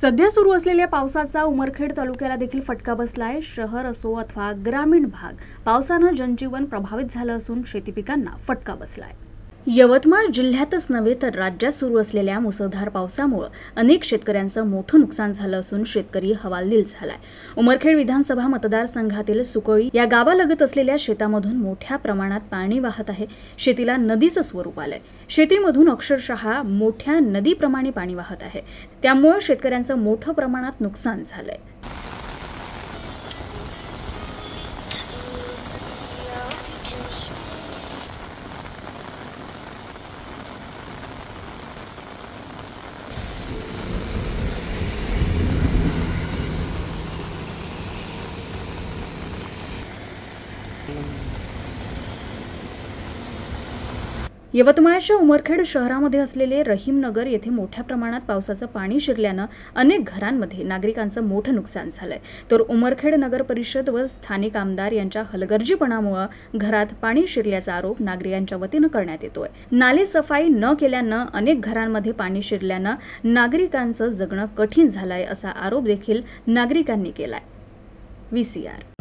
सध्या सुरू असलेल्या पावसाचा उमरखेड तालुक्याला देखील फटका बसलाय। शहर असो अथवा ग्रामीण भाग, पावसानं जनजीवन प्रभावित झालं असून शेती पिकांना फटका बसलाय। यवतमाळ जिल्ह्यातच नव्हे तर राज्यात सुरू असलेल्या मुसळधार पावसामुळे अनेक शेतकऱ्यांचं मोठं नुकसान झालं असून शेतकरी हवालदिल झालाय। उमरखेड विधानसभा मतदारसंघातील सुकळी या गावालगत असलेल्या शेतामधून मोठ्या प्रमाणात पाणी वाहत आहे। शेतीला नदीचं स्वरूप आलंय। शेतीमधून अक्षरशः मोठ्या नदीप्रमाणे पाणी वाहत आहे। त्यामुळे शेतकऱ्यांचं मोठं प्रमाणात नुकसान झालंय। यवतमाळच्या उमरखेड शहरामध्ये असलेले रहीमनगर येथे मोठ्या प्रमाणात पावसाचं पाणी शिरल्यानं अनेक घरांमध्ये नागरिकांचं मोठं नुकसान झालंय। तर उमरखेड नगर परिषद व स्थानिक आमदार यांच्या हलगर्जीपणामुळे घरात पाणी शिरल्याचा आरोप नागरिकांच्या वतीनं करण्यात येतोय। नाले सफाई न केल्यानं अनेक घरांमध्ये पाणी शिरल्यानं नागरिकांचं जगणं कठीण झालंय असा आरोप देखील नागरिकांनी केलाय। VCR